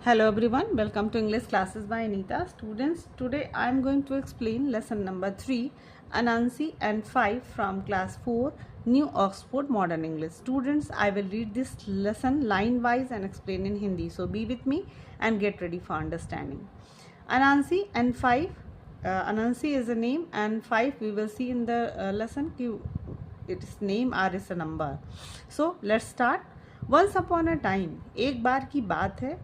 Hello everyone, welcome to English classes by Anita. Students, today I am going to explain lesson number 3, Anansi and 5 from class 4, New Oxford Modern English. Students, I will read this lesson line wise and explain in Hindi. So be with me and get ready for understanding. Anansi and 5, Anansi is a name and 5 we will see in the lesson its name or is a number. So let's start. Once upon a time, एक बार की बात है,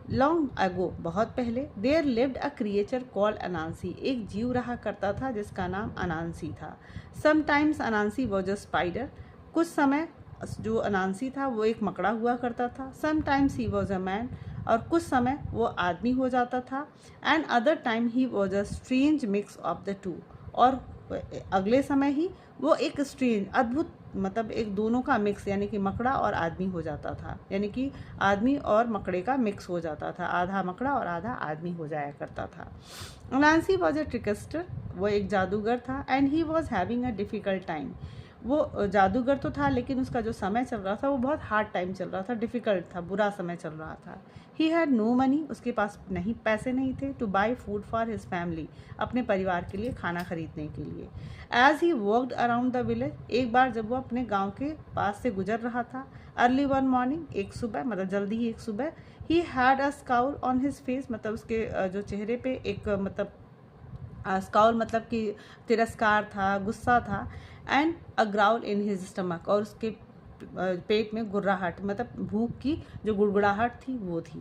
long ago बहुत पहले, there lived a creature called Anansi, एक जीव रहा करता था जिसका नाम अनांसी था. Sometimes Anansi was a spider, कुछ समय जो अनांसी था वो एक मकड़ा हुआ करता था. Sometimes he was a man, और कुछ समय वो आदमी हो जाता था. And other time he was a strange mix of the two, और अगले समय ही वो एक स्ट्रेंज अद्भुत मतलब एक दोनों का मिक्स यानी कि मकड़ा और आदमी हो जाता था, यानी कि आदमी और मकड़े का मिक्स हो जाता था, आधा मकड़ा और आधा आदमी हो जाया करता था. नांसी वॉज अ ट्रिकस्टर, वो एक जादूगर था. And he was having a difficult time, वो जादूगर तो था लेकिन उसका जो समय चल रहा था वो बहुत हार्ड टाइम चल रहा था, डिफ़िकल्ट था, बुरा समय चल रहा था. ही हैड नो मनी, उसके पास पैसे नहीं थे. To buy food for his family, अपने परिवार के लिए खाना खरीदने के लिए. As he worked around the village, एक बार जब वो अपने गांव के पास से गुजर रहा था. अर्ली वन मॉर्निंग, एक सुबह मतलब जल्दी ही एक सुबह. He had a scowl on his face, मतलब उसके जो चेहरे पे एक मतलब स्काउल मतलब कि तिरस्कार था, गुस्सा था. And a growl in his stomach, और उसके पेट में गुर्राहट मतलब भूख की जो गुड़गुड़ाहट थी वो थी.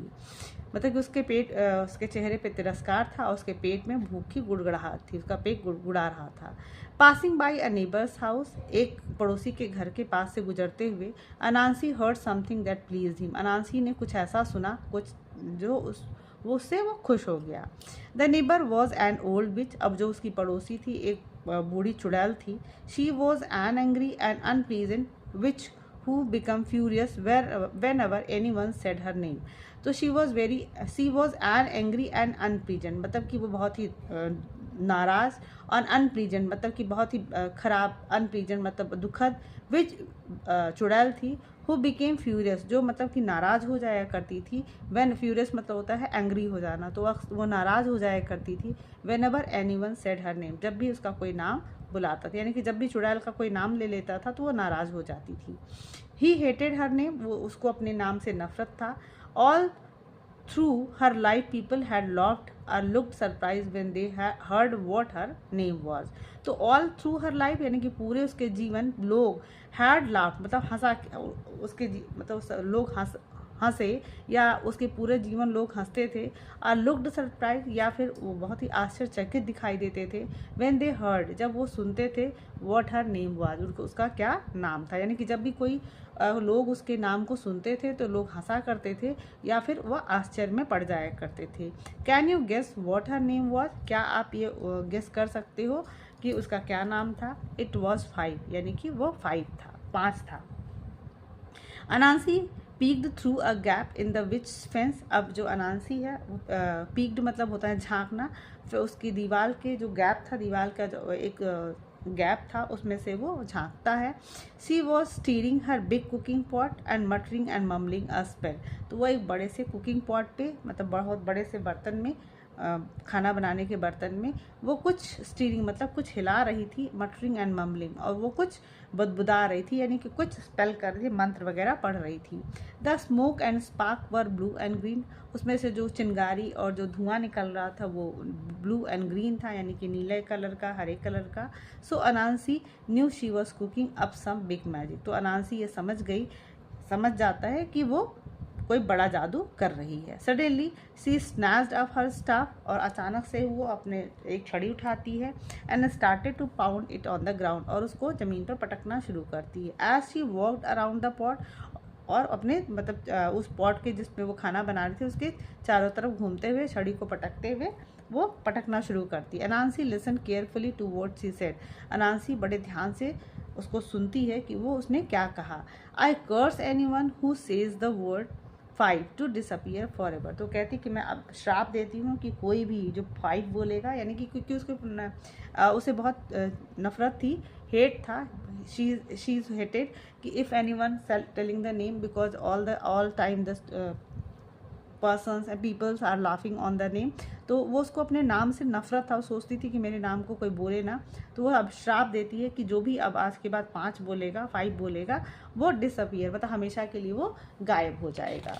मतलब कि उसके चेहरे पे तिरस्कार था और उसके पेट में भूख की गुड़गुड़ाहट थी, उसका पेट गुड़गुड़ा रहा था. Passing by a neighbour's house, एक पड़ोसी के घर के पास से गुजरते हुए. Anansi heard something that please him, Anansi ने कुछ ऐसा सुना कुछ जो उससे वो खुश हो गया. The neighbour was an old witch, अब जो उसकी पड़ोसी थी एक बूढ़ी चुड़ैल थी. She was an angry and unpleasant witch who become furious whenever anyone said her name. तो she was an angry and unpleasant, मतलब कि वो बहुत ही नाराज, और अनप्लीजेंट मतलब कि बहुत ही खराब, अनप्लीजेंट मतलब दुखद, विच चुड़ैल थी. हु बिकेम फ्यूरियस, जो मतलब कि नाराज हो जाया करती थी. व्हेन फ्यूरियस मतलब होता है एंग्री हो जाना, तो वो नाराज हो जाया करती थी. When ever any one said her name, जब भी उसका कोई नाम बुलाता था, यानी कि जब भी चुड़ैल का कोई नाम ले लेता था तो वो नाराज हो जाती थी. ही हेटेड हर नेम, वो उसको अपने नाम से नफरत था. All through her life people had laughed और looked surprise when they heard what her name was. तो ऑल थ्रू हर लाइफ यानी कि पूरे उसके जीवन लोग हैड लाफ्ड मतलब हंसा, मतलब लोग हंसे या उसके पूरे जीवन लोग हंसते थे. और लुक्ड सरप्राइज या फिर वो बहुत ही आश्चर्यचकित दिखाई देते थे. व्हेन दे हर्ड, जब वो सुनते थे, व्हाट हर नेम वाज, उसका क्या नाम था. यानी कि जब भी कोई लोग उसके नाम को सुनते थे तो लोग हंसा करते थे या फिर वह आश्चर्य में पड़ जाया करते थे. Can you guess what her name was, क्या आप ये गेस कर सकते हो कि उसका क्या नाम था. इट वॉज 5, यानी कि वो 5 था, 5 था. Anansi peeked through a gap in the witch fence, अब जो अनांसी है पीक्ड मतलब होता है झांकना, फिर उसकी दीवार के जो गैप था, दीवार का जो एक गैप था उसमें से वो झांकता है. She was stirring her big cooking pot and muttering and mumbling a spell, तो वो एक बड़े से कुकिंग पॉट पे मतलब बहुत बड़े से बर्तन में खाना बनाने के बर्तन में वो कुछ स्टीरिंग मतलब कुछ हिला रही थी, मटरिंग एंड ममलिंग, और वो कुछ बुदबुदा रही थी यानी कि कुछ स्पेल कर रही थी, मंत्र वगैरह पढ़ रही थी. The smoke and spark were blue and green, उसमें से जो चिंगारी और जो धुआं निकल रहा था वो ब्लू एंड ग्रीन था, यानी कि नीले कलर का, हरे कलर का. So Anansi knew she was cooking up some big magic, तो अनांसी ये समझ जाता है कि वो कोई बड़ा जादू कर रही है. Suddenly she snatched up her staff, और अचानक से वो अपने एक छड़ी उठाती है. And started to pound it on the ground, और उसको ज़मीन पर पटकना शुरू करती है. As she walked around the pot, और अपने मतलब उस पॉट के जिसमें वो खाना बना रही थी उसके चारों तरफ घूमते हुए, छड़ी को पटकते हुए वो पटकना शुरू करती है. Anansi listen carefully to what she said, Anansi बड़े ध्यान से उसको सुनती है कि वो उसने क्या कहा. I curse anyone who says the word 5 to disappear forever, तो कहती कि मैं अब श्राप देती हूँ कि कोई भी जो 5 बोलेगा, यानी कि क्योंकि उसे बहुत नफरत थी, हेट था. शी इज हेटेड कि if any one telling the name, because all time the persons and peoples are laughing on the name. तो वो उसको अपने नाम से नफरत था, वो सोचती थी कि मेरे नाम को कोई बोले ना। तो वो अब श्राप देती है कि जो भी अब आज के बाद 5 बोलेगा, 5 बोलेगा, वो डिसअपियर, मतलब हमेशा के लिए वो गायब हो जाएगा।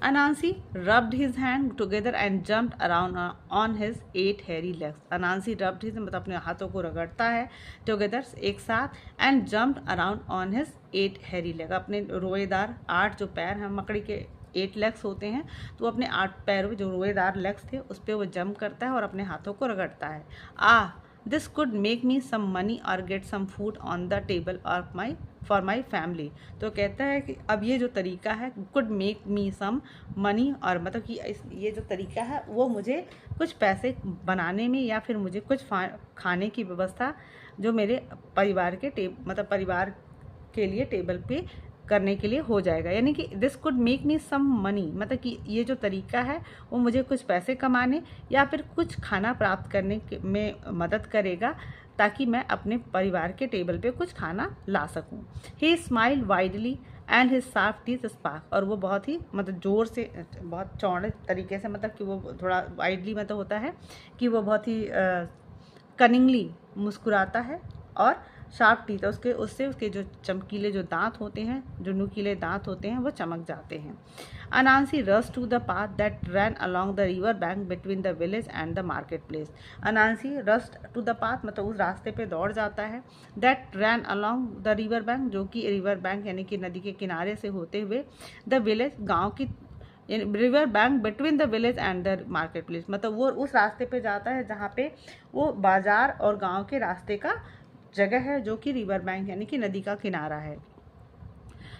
Anansi rubbed his hand together and jumped around on his 8 hairy legs. Anansi rubbed his, मतलब अपने हाथों को रगड़ता है together, एक साथ, and jumped around on his 8 hairy legs. अपने रोएदार 8 जो पैर हैं, मकड़ी के 8 लेग्स होते हैं, तो अपने 8 पैरों जो रोएदार लेग्स थे उस पर वो जंप करता है और अपने हाथों को रगड़ता है। This could make me some money और get some food on the table और फॉर माई फैमिली। तो कहता है कि अब ये जो तरीका है, could make me some money, और मतलब कि ये जो तरीका है वो मुझे कुछ पैसे बनाने में या फिर मुझे कुछ खाने की व्यवस्था जो मेरे परिवार के मतलब परिवार के लिए टेबल पे करने के लिए हो जाएगा। यानी कि this could make me some money, मतलब कि ये जो तरीका है वो मुझे कुछ पैसे कमाने या फिर कुछ खाना प्राप्त करने में मदद करेगा, ताकि मैं अपने परिवार के टेबल पे कुछ खाना ला सकूं। He smile widely and his sharp teeth spark, और वो बहुत ही मतलब ज़ोर से, बहुत चौड़े तरीके से, मतलब कि वो थोड़ा वाइडली मतलब होता है कि वो बहुत ही कनिंगली मुस्कुराता है, और शार्प टीथ उससे उसके जो चमकीले जो दांत होते हैं, जो नुकीले दांत होते हैं, वो चमक जाते हैं। Anansi runs to the path that ran along the river bank between the village and the market place. Anansi runs to the path मतलब उस रास्ते पे दौड़ जाता है, that ran along the river bank, जो कि रिवर बैंक यानी कि नदी के किनारे से होते हुए, द विलेज गाँव की, river bank between the village and the market place, मतलब वो उस रास्ते पे जाता है जहाँ पे वो बाजार और गांव के रास्ते का जगह है, जो कि रिवर बैंक यानी कि नदी का किनारा है।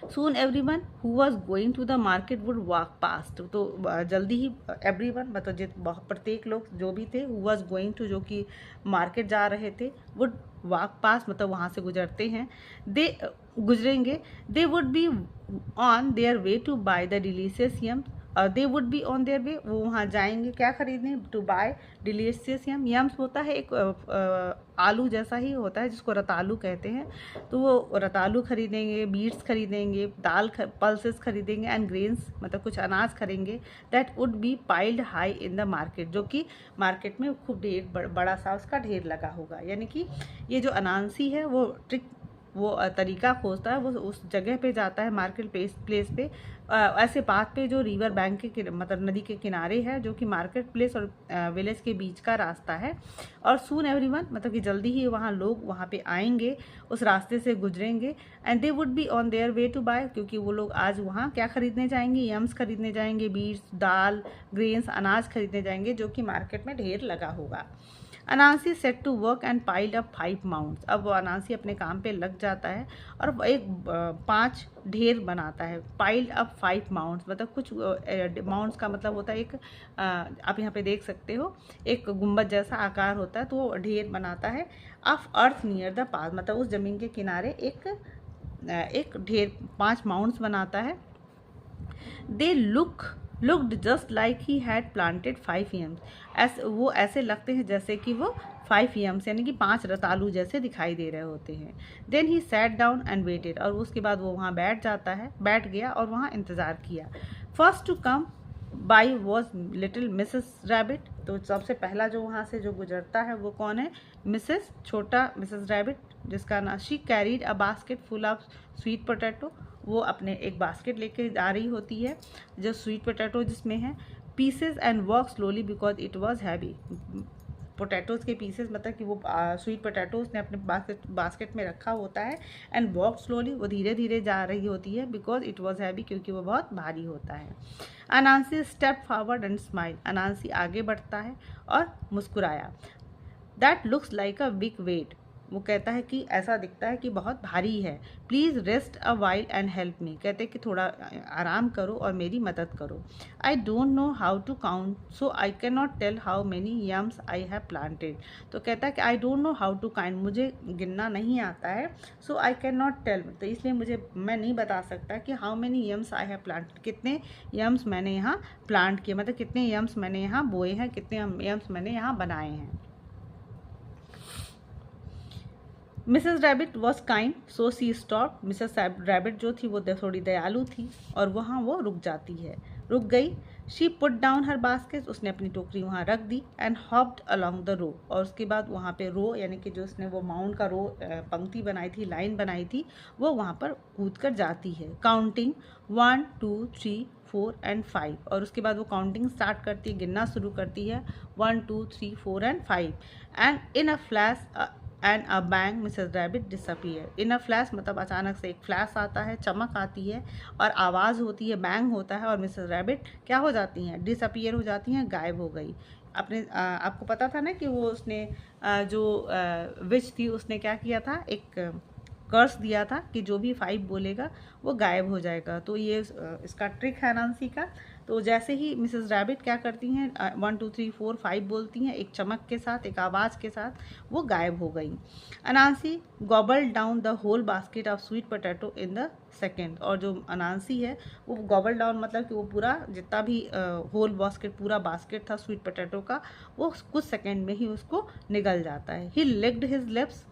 Soon everyone who was going to the market would walk past, तो जल्दी ही everyone मतलब प्रत्येक लोग जो भी थे, who was going to जो कि मार्केट जा रहे थे, would walk past मतलब वहाँ से गुजरते हैं, गुजरेंगे, they would be on their way to buy the delicious yams, they would be on their way, वो वहाँ जाएंगे क्या खरीदने, to buy delicious yam. Yams होता है एक आलू जैसा ही होता है जिसको रतालू कहते हैं, तो वो रतालू खरीदेंगे, बीट्स खरीदेंगे, दाल पल्सेस खरीदेंगे, एंड ग्रेन्स मतलब कुछ अनाज खरीदेंगे, that would be piled high in the market, जो कि मार्केट में खूब ढेर बड़ा सा उसका ढेर लगा होगा। यानी कि ये जो अनांसी है वो वो तरीका खोजता है, वो उस जगह पे जाता है मार्केट प्लेस पे, ऐसे पाथ पे जो रिवर बैंक के मतलब नदी के किनारे है, जो कि मार्केट प्लेस और विलेज के बीच का रास्ता है। और सून एवरीवन मतलब कि जल्दी ही वहाँ लोग वहाँ पे आएंगे, उस रास्ते से गुजरेंगे, and they would be on their way to buy, क्योंकि वो लोग आज वहाँ क्या खरीदने जाएंगे, यम्स खरीदने जाएंगे, बीट्स, दाल, ग्रेन्स, अनाज खरीदने जाएंगे, जो कि मार्केट में ढेर लगा होगा। Anansi set to work and piled up 5 mounds, अब वो अनांसी अपने काम पे लग जाता है और एक 5 ढेर बनाता है। पाइल्ड अप 5 माउंट्स मतलब कुछ माउंट्स का मतलब होता है एक, आप यहाँ पे देख सकते हो एक गुंबद जैसा आकार होता है, तो वो ढेर बनाता है। Of earth near the path मतलब उस जमीन के किनारे एक ढेर 5 माउंट्स बनाता है। They looked just like he had planted 5 yams, वो ऐसे लगते हैं जैसे कि वो 5 yams यानी कि 5 रतालू जैसे दिखाई दे रहे होते हैं। Then he sat down and waited, और उसके बाद वो वहाँ बैठ गया और वहाँ इंतज़ार किया। First to come by was little Mrs Rabbit, तो सबसे पहला जो वहाँ से जो गुजरता है वो कौन है, छोटा मिसेस रैबिट, जिसका ना she carried a basket full of sweet potato, वो अपने एक बास्केट लेके जा रही होती है जो स्वीट पोटैटो जिसमें है। Pieces and walk slowly because it was heavy, potatoes के पीसेस मतलब कि वो स्वीट पोटैटो उसने अपने बास्केट में रखा होता है, एंड वॉक स्लोली वो धीरे धीरे जा रही होती है, बिकॉज इट वॉज हैवी क्योंकि वो बहुत भारी होता है। Anansi step forward and smile, Anansi आगे बढ़ता है और मुस्कुराया। That looks like a big weight, वो कहता है कि ऐसा दिखता है कि बहुत भारी है। Please rest a while and help me, कहते हैं कि थोड़ा आराम करो और मेरी मदद करो। I don't know how to count so I can not tell how many yams I have planted, तो कहता है कि I don't know how to count, मुझे गिनना नहीं आता है, so I can not tell, तो इसलिए मैं नहीं बता सकता कि how many yams I have planted, कितने यम्स मैंने यहाँ प्लांट किए, मतलब कितने यम्स मैंने यहाँ बोए हैं, कितने यम्स मैंने यहाँ बनाए हैं। Mrs Rabbit was kind so she stop. Mrs Rabbit जो थी वो थोड़ी दयालु थी और वहाँ वो रुक जाती है, रुक गई। She put down her basket, उसने अपनी टोकरी वहाँ रख दी। And hopped along the row, और उसके बाद वहाँ पे रो यानी कि जो उसने वो माउंट का रो पंक्ति बनाई थी, लाइन बनाई थी, वो वहाँ पर कूद कर जाती है। काउंटिंग 1 2 3 4 एंड 5, और उसके बाद वो काउंटिंग स्टार्ट करती है, गिनना शुरू करती है 1 2 3 4 and 5। And in a flash and a bang Mrs rabbit disappear. In a flash मतलब अचानक से एक फ्लैश आता है, चमक आती है और आवाज़ होती है, बैंग होता है, और मिसेस रैबिट क्या हो जाती हैं, डिसअपियर हो जाती हैं, गायब हो गई। अपने आपको पता था ना कि वो उसने जो विच थी उसने क्या किया था, एक कर्स दिया था कि जो भी 5 बोलेगा वो गायब हो जाएगा। तो ये इसका ट्रिक है नांसी का। तो जैसे ही मिसेस रैबिट क्या करती हैं 1 2 3 4 5 बोलती हैं, एक चमक के साथ, एक आवाज़ के साथ, वो गायब हो गई। Anansi gobble down the whole basket of sweet potato in the second. और जो अनांसी है वो गॉबल डाउन मतलब कि वो पूरा जितना भी होल बास्केट, पूरा बास्केट था स्वीट पोटैटो का, वो कुछ सेकेंड में ही उसको निगल जाता है। He licked his lips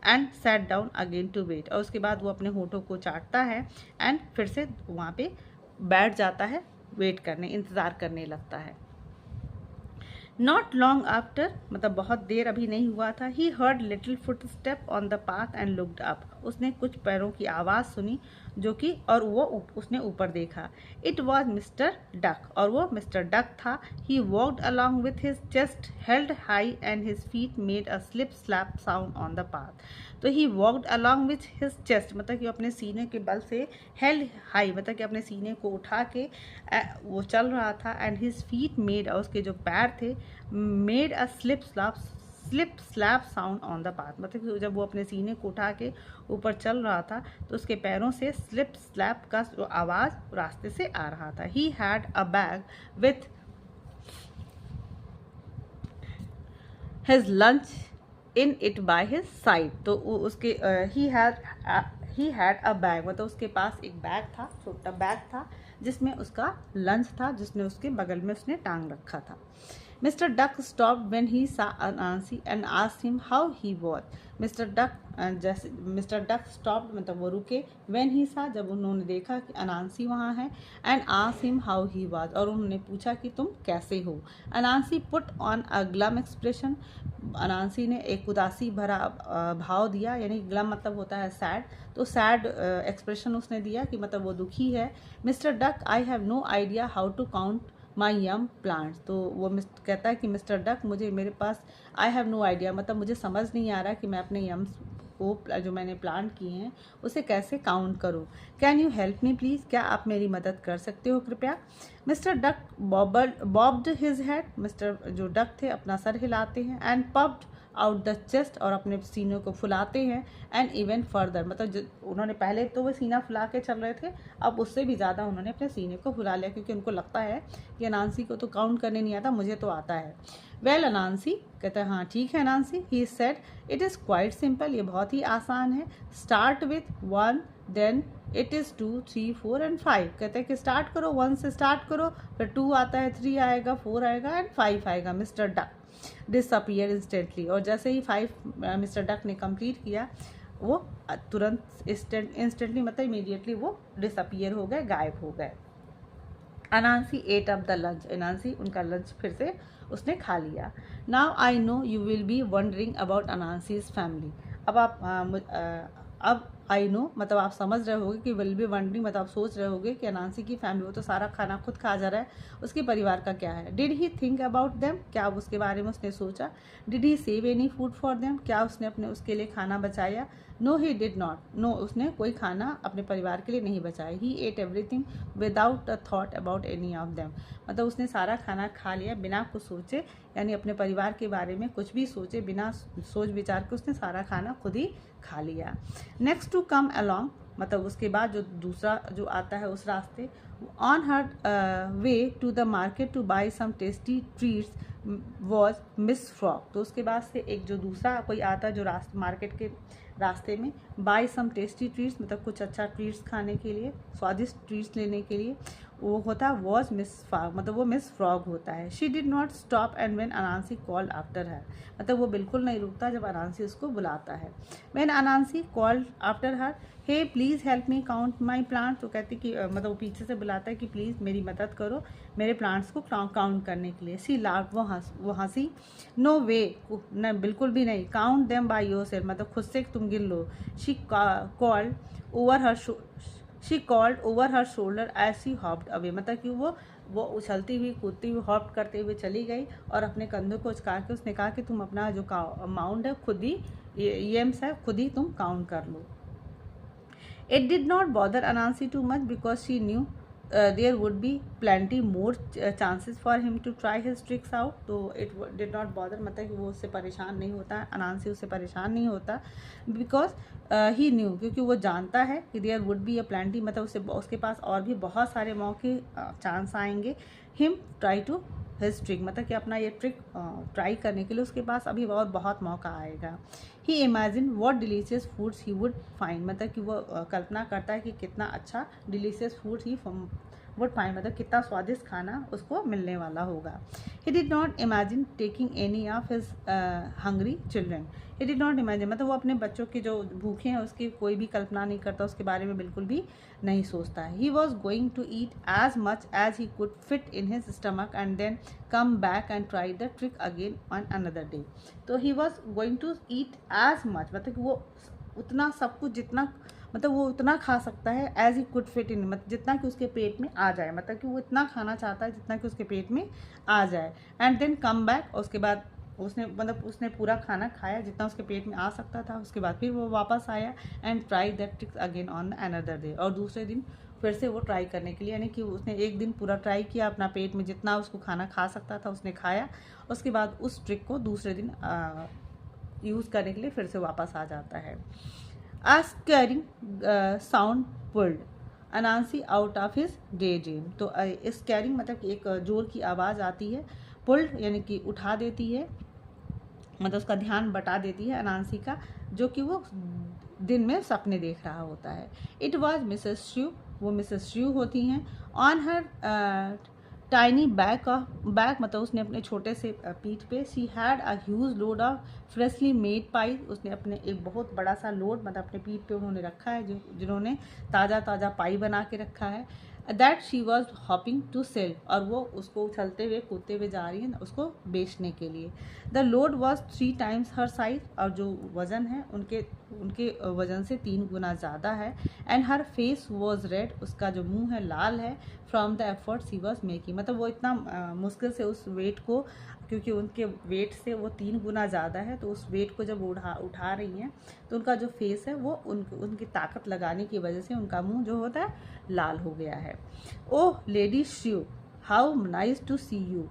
and sat down again to wait, और उसके बाद वो अपने होठों को चाटता है एंड फिर से वहाँ पे बैठ जाता है, वेट करने, इंतज़ार करने लगता है। नॉट लॉन्ग आफ्टर मतलब बहुत देर अभी नहीं हुआ था, he heard little foot step on the path and looked up. उसने कुछ पैरों की आवाज़ सुनी जो कि, और वो उसने ऊपर देखा। इट वॉज मिस्टर डक, और वो मिस्टर डक था। He walked along with his chest held high and his feet made a slip slap sound on the path. तो he walked along with his chest मतलब कि अपने सीने के बल से, हेल्ड हाई मतलब कि अपने सीने को उठा के वो चल रहा था। एंड हिज फीट मेड, और उसके जो पैर थे, made a slip slap sound on the path मतलब कि जब वो अपने सीने को उठा के ऊपर चल रहा था तो उसके पैरों से स्लिप स्लैप का जो आवाज़ रास्ते से आ रहा था। He had a bag with his lunch in it by his side. तो उसके ही हैड अ बैग मतलब उसके पास एक बैग था, छोटा बैग था जिसमें उसका लंच था, जिसने उसके बगल में उसने टांग रखा था। Mister Duck stopped when he saw Anansi and asked him how he was. Mister Duck stopped मतलब वो रुके, व्हेन ही सा जब उन्होंने देखा कि अनांसी वहाँ है, and asked him how he was और उन्होंने पूछा कि तुम कैसे हो। Anansi put on a glum expression, Anansi ने एक उदासी भरा भाव दिया, यानी ग्लम मतलब होता है सैड, तो सैड एक्सप्रेशन उसने दिया कि मतलब वो दुखी है। Mister Duck I have no idea how to count my yam plants. तो वो कहता है कि मिस्टर डक मेरे पास आई हैव नो आइडिया मतलब मुझे समझ नहीं आ रहा कि मैं अपने यम्स को जो मैंने प्लांट किए हैं उसे कैसे काउंट करूं। Can you help me please, क्या आप मेरी मदद कर सकते हो कृपया। Mister duck barbed his head, mister जो डक थे अपना सर हिलाते हैं। And puffed out the chest, और अपने सीनों को फुलाते हैं। एंड इवन फर्दर मतलब उन्होंने पहले तो वो सीना फुला के चल रहे थे, अब उससे भी ज़्यादा उन्होंने अपने सीने को फुला लिया क्योंकि उनको लगता है कि अनांसी को तो काउंट करने नहीं आता, मुझे तो आता है। वेल अनांसी, कहता है हाँ ठीक है Anansi. He said it is quite simple, ये बहुत ही आसान है। Start with 1 then it is 2 3 4 and 5। कहते हैं कि स्टार्ट करो, 1 से स्टार्ट करो, फिर 2 आता है, 3 आएगा, 4 आएगा एंड 5 आएगा। मिस्टर डक डिसअपियर इंस्टेंटली, और जैसे ही 5 मिस्टर डक ने कंप्लीट किया वो तुरंत इंस्टेंटली मतलब इमीडिएटली वो डिसअपियर हो गए, गायब हो गए। Anansi ate up the lunch, Anansi उनका लंच फिर से उसने खा लिया। Now I know you will be wondering about Anansi's family. अब आई नो मतलब आप समझ रहे होगे कि विल बी वंडरिंग मतलब आप सोच रहे होगे कि अनांसी की फैमिली, वो तो सारा खाना खुद खा जा रहा है, उसके परिवार का क्या है। Did he think about them, क्या अब उसके बारे में उसने सोचा। Did he save any food for them, क्या उसने उसके लिए खाना बचाया। No he did not, no उसने कोई खाना अपने परिवार के लिए नहीं बचाया। He ate everything without a thought about any of them, मतलब उसने सारा खाना खा लिया बिना कुछ सोचे, यानी अपने परिवार के बारे में कुछ भी सोचे बिना सोच विचार के उसने सारा खाना खुद ही खा लिया। नेक्स्ट टू कम अलॉन्ग मतलब उसके बाद जो दूसरा जो आता है उस रास्ते, on her way to the market to buy some tasty treats was Miss Frog. तो उसके बाद से एक जो दूसरा कोई आता है जो मार्केट के रास्ते में, बाई सम टेस्टी ट्रीट्स मतलब कुछ अच्छा ट्रीट्स खाने के लिए, स्वादिष्ट ट्रीट्स लेने के लिए, वो होता है वॉज मिस फ्रॉग, मतलब वो मिस फ्रॉग होता है। She did not stop and when Anansi called after her, मतलब वो बिल्कुल नहीं रुकता जब अनांसी उसको बुलाता है। When Anansi called after her, hey please help me count my plant, तो कहती कि मतलब वो पीछे से बुलाता है कि प्लीज़ मेरी मदद करो मेरे प्लांट्स को काउंट करने के लिए। सी लाफ्ड, वो हंसी। नो वे, न बिल्कुल भी नहीं। काउंट देम बाय योरसेल्फ, मतलब खुद से तुम गिन लो। She called over her shoulder as she hopped away, मतलब कि वो उछलती हुई कूदती हुई हॉप्ड करते हुए चली गई और अपने कंधों को उचका के उसने कहा कि तुम अपना जो अमाउंट है खुद ही, येम्स है खुद ही तुम काउंट कर लो। It did not bother Anansi too much because she knew there would be plenty more chances for him to try his tricks out. तो it did not bother, मतलब कि वो उससे परेशान नहीं होता, अनांसी उससे परेशान नहीं होता, because he knew, क्योंकि वो जानता है कि there would be a plenty, मतलब उसके पास और भी बहुत सारे मौके चांस आएंगे, him try to his trick, मतलब कि अपना ये ट्रिक ट्राई करने के लिए उसके पास अभी और बहुत मौका आएगा। He imagine what delicious foods he would find, मतलब कि वो कल्पना करता है कि कितना अच्छा delicious food he would find, मतलब कितना स्वादिष्ट खाना उसको मिलने वाला होगा। He did not imagine taking any of his hungry children, he did not imagine, मतलब वो अपने बच्चों के जो भूखे हैं उसकी कोई भी कल्पना नहीं करता, उसके बारे में बिल्कुल भी नहीं सोचता है। He was going to eat as much as he could fit in his stomach and then come back and try the trick again on another day. तो he was going to eat as much, मतलब कि वो उतना सब कुछ जितना, मतलब वो उतना खा सकता है as he could fit in, मतलब जितना कि उसके पेट में आ जाए, मतलब कि वो इतना खाना चाहता है जितना कि उसके पेट में आ जाए। एंड देन कम बैक, उसके बाद उसने पूरा खाना खाया जितना उसके पेट में आ सकता था, उसके बाद फिर वो वापस आया and try that tricks again on another day, और दूसरे दिन फिर से वो ट्राई करने के लिए, यानी कि उसने एक दिन पूरा ट्राई किया, अपना पेट में जितना उसको खाना खा सकता था उसने खाया, उसके बाद उस ट्रिक को दूसरे दिन यूज़ करने के लिए फिर से वापस आ जाता है। A scaring sound pulled Anansi out of his daydream, तो स्कैरिंग मतलब कि एक जोर की आवाज़ आती है, पुल्ड यानी कि उठा देती है, मतलब उसका ध्यान बटा देती है अनांसी का, जो कि वो दिन में सपने देख रहा होता है। इट वॉज मिसेस श्रू, वो मिसेस श्रू होती हैं। ऑन हर टाइनी बैक मतलब उसने अपने छोटे से पीठ पे, she had a huge load of freshly made pie, उसने अपने एक बहुत बड़ा सा लोड मतलब अपने पीठ पे उन्होंने रखा है, जिन्होंने ताज़ा पाई बना के रखा है। That she was hoping to sell, और वो उसको उछलते हुए कूदते हुए जा रही है उसको बेचने के लिए। The load was 3 times her size, और जो वज़न है उनके वज़न से 3 गुना ज़्यादा है। And her face was red, उसका जो मुंह है लाल है, from the efforts he was making, मतलब वो इतना मुश्किल से उस वेट को, क्योंकि उनके वेट से वो 3 गुना ज़्यादा है, तो उस वेट को जब वो उठा रही हैं तो उनका जो फेस है वो उनकी ताकत लगाने की वजह से उनका मुंह जो होता है लाल हो गया है। Oh Lady Shrew, how nice to see you,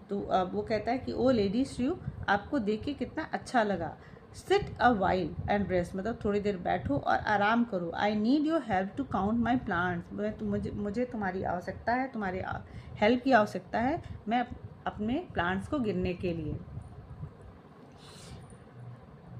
तो अब वो कहता है कि ओ लेडी श्रू, आपको देख के कितना अच्छा लगा। Sit a while and rest, मतलब थोड़ी देर बैठो और आराम करो। I need your help to count my plants, मुझे तुम्हारी आवश्यकता है, तुम्हारी हेल्प की आवश्यकता है मैं अपने प्लांट्स को गिनने के लिए।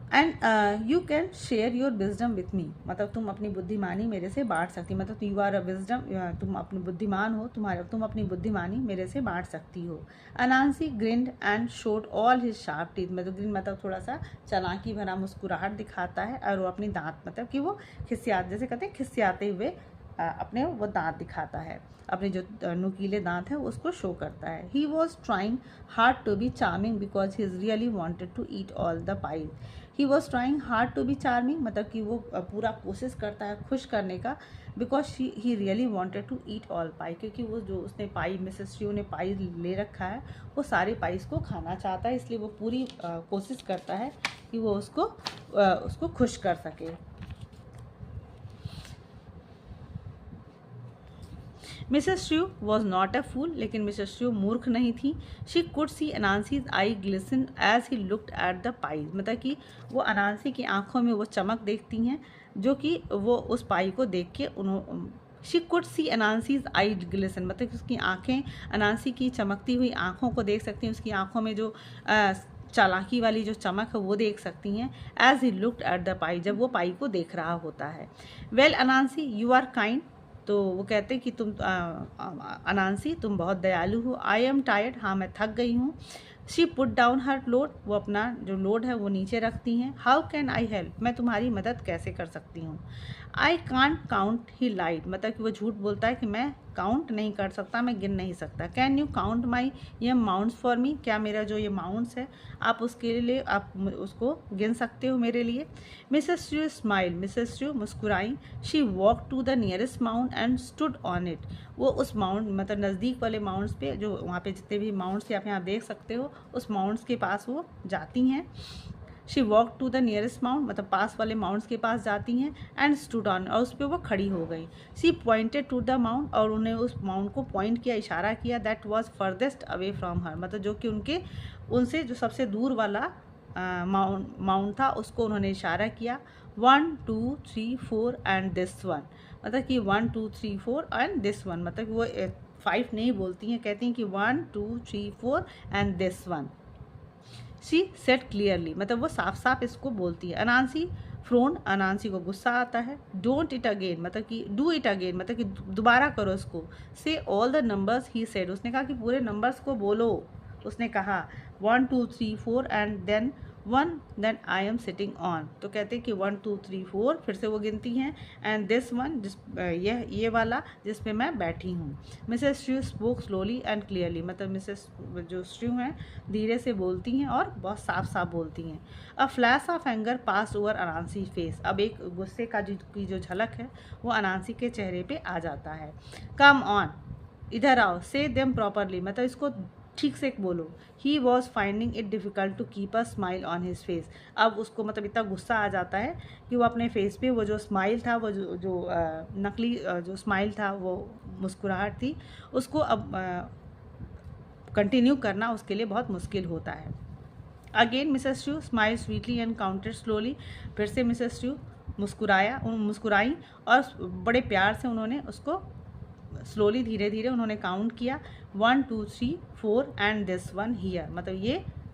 And you can share your wisdom with me, मतलब तुम अपनी बुद्धिमानी मेरे से बांट सकती, मतलब यू आर अ विजडम, तुम अपनी बुद्धिमान हो, तुम अपनी बुद्धिमानी मेरे से बांट सकती हो। Anansi grinned and showed all his sharp teeth, मतलब थोड़ा सा चालाकी भरा मुस्कुराहट दिखाता है, और वो अपनी दांत, मतलब कि वो जैसे कहते हैं खिसियाते हुए अपने वो दांत दिखाता है, अपने जो नुकीले दांत हैं उसको शो करता है। He was trying hard to be charming because he really wanted to eat all the pie. He was trying hard to be charming, मतलब कि वो पूरा कोशिश करता है खुश करने का, because he really wanted to eat all pie, क्योंकि वो जो उसने पाई, मिसेस श्रू ने पाई ले रखा है, वो सारे पाइस को खाना चाहता है, इसलिए वो पूरी कोशिश करता है कि वो उसको खुश कर सके। मिसेस श्रू वॉज नॉट अ फूल, लेकिन मिसेस श्रू मूर्ख नहीं थी। She could see Anansi's eye glisten as he looked at the pie, मतलब कि वो अनांसी की आंखों में वो चमक देखती हैं, जो कि वो उस पाई को देख के she could see Anansi's eye glisten, मतलब कि उसकी आंखें अनांसी की चमकती हुई आंखों को देख सकती हैं, उसकी आंखों में जो चालाकी वाली जो चमक है वो देख सकती हैं। As he looked at the pie, जब वो पाई को देख रहा होता है। Well Anansi, you are kind तो वो कहते हैं कि तुम अनांसी तुम बहुत दयालु हो। आई एम टायर्ड, हाँ मैं थक गई हूँ। She put down her load, वो अपना जो लोड है वो नीचे रखती हैं। हाउ कैन आई हेल्प, मैं तुम्हारी मदद कैसे कर सकती हूँ। आई कांट काउंट, ही लाइड, मतलब कि वो झूठ बोलता है कि मैं काउंट नहीं कर सकता, मैं गिन नहीं सकता। कैन यू काउंट माई ये माउंट्स फॉर मी, क्या मेरा जो ये माउंट्स है आप उसके लिए आप उसको गिन सकते हो मेरे लिए। Mrs Shrew smile, Mrs Shrew मुस्कुराई। She walk to the nearest mound and stood on it, वो उस माउंट मतलब नज़दीक वाले माउंट्स पे, जो वहाँ पे जितने भी माउंट्स आप यहाँ देख सकते हो उस माउंट्स के पास वो जाती हैं। She walk to the nearest mount, मतलब पास वाले माउंट्स के पास जाती हैं। एंड स्टूड ऑन, और उस पर वो खड़ी हो गई। She pointed to the mount, और उन्हें उस माउंट को पॉइंट किया, इशारा किया। That was farthest away from her, मतलब जो कि उनसे जो सबसे दूर वाला माउंट था उसको उन्होंने इशारा किया। 1 2 3 4 एंड दिस वन, मतलब कि 1 2 3 4 एंड दिस वन, मतलब कि वो 5 नहीं बोलती हैं, कहती हैं कि 1 2 3 4 and this one. She said clearly, मतलब वो साफ साफ इसको बोलती है। अनांसी फ्रोन, अनांसी को गुस्सा आता है। डोंट इट अगेन, मतलब कि डू इट अगेन, मतलब कि दोबारा करो इसको। से all the numbers, he said, उसने कहा कि पूरे नंबर्स को बोलो। उसने कहा 1 2 3 4 and then 1 then I am sitting on, तो कहते हैं कि 1 2 3 4 फिर से वो गिनती हैं। एंड दिस वन, जिस ये वाला जिस पे मैं बैठी हूँ। मिसेस श्रू स्पोक स्लोली एंड क्लियरली, मतलब मिसेस जो श्रू हैं धीरे से बोलती हैं और बहुत साफ साफ बोलती हैं। A flash of anger passed over Anansi's face, अब एक गुस्से का की जो झलक है वो अनांसी के चेहरे पे आ जाता है। कम ऑन, इधर आओ। से देम प्रॉपरली, मतलब इसको ठीक से बोलो। He was finding it difficult to keep a smile on his face, अब उसको मतलब इतना गुस्सा आ जाता है कि वो अपने फेस पे वो जो स्माइल था, वो जो नकली जो स्माइल था, वो मुस्कुराहट थी, उसको अब कंटिन्यू करना उसके लिए बहुत मुश्किल होता है। Again Mrs Shrew smile sweetly and counted slowly, फिर से मिसेस च्यू मुस्कुराई और बड़े प्यार से उन्होंने उसको स्लोली धीरे धीरे उन्होंने काउंट किया। 1 2 3 4 एंड दिस वन हियर, मतलब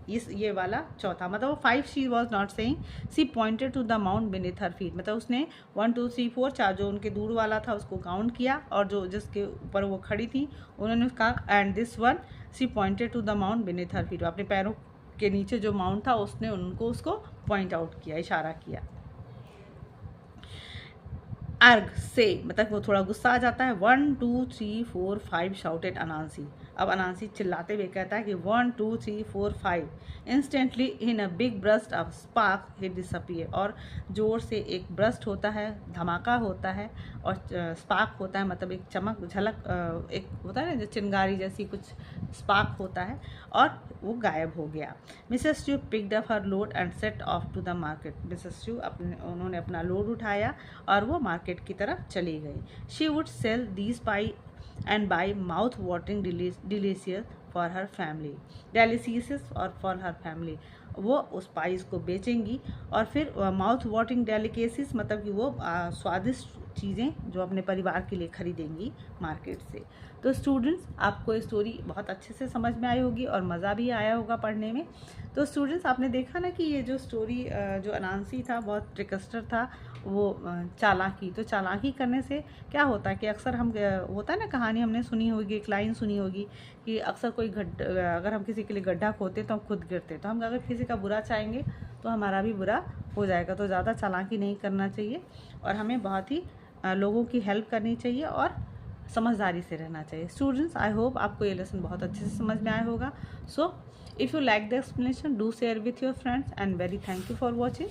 ये वाला चौथा, मतलब वो 5 she was not saying. She pointed to the mount beneath her feet, मतलब उसने 1 2 3 4 4 जो उनके दूर वाला था उसको काउंट किया, और जो जिसके ऊपर वो खड़ी थी उन्होंने कहा and this one, she pointed to the mount beneath her feet, अपने पैरों के नीचे जो माउंट था उसने उसको पॉइंट आउट किया, इशारा किया। अर्ग से, मतलब वो थोड़ा गुस्सा आ जाता है। 1 2 3 4 5 शाउटेड अनांसी, अब अनांसी चिल्लाते हुए कहता है कि 1 2 3 4 5। Instantly in a big burst of spark he disappear, और जोर से एक ब्रस्ट होता है, धमाका होता है, और स्पार्क होता है, मतलब एक चमक झलक, एक होता है ना जो चिंगारी जैसी कुछ स्पार्क होता है, और वो गायब हो गया। Mrs Chew picked up her load and set off to the market, Mrs Chew उन्होंने अपना लोड उठाया और वो मार्केट की तरफ चली गई। She would sell these pie and buy mouth-watering delicious for her family, delicious और for her family, वो उस पाइस को बेचेंगी और फिर माउथ वाटरिंग डेलिकेसीज, मतलब कि वो स्वादिष्ट चीज़ें जो अपने परिवार के लिए खरीदेंगी मार्केट से। तो स्टूडेंट्स, आपको स्टोरी बहुत अच्छे से समझ में आई होगी और मज़ा भी आया होगा पढ़ने में। तो स्टूडेंट्स, आपने देखा ना कि ये जो स्टोरी जो अनांसी था बहुत ट्रिकस्टर था, वो चालाकी, तो चालाकी करने से क्या होता है कि अक्सर हम होता है ना, कहानी हमने सुनी होगी, एक लाइन सुनी होगी कि अक्सर कोई अगर हम किसी के लिए गड्ढा खोदते तो हम खुद गिरते, तो हम अगर किसी का बुरा चाहेंगे तो हमारा भी बुरा हो जाएगा। तो ज़्यादा चालाकी नहीं करना चाहिए और हमें बहुत ही लोगों की हेल्प करनी चाहिए और समझदारी से रहना चाहिए। स्टूडेंट्स, आई होप आपको ये लेसन बहुत अच्छे से समझ में आया होगा। So if you like the explanation, do share with your friends and very thank you for watching.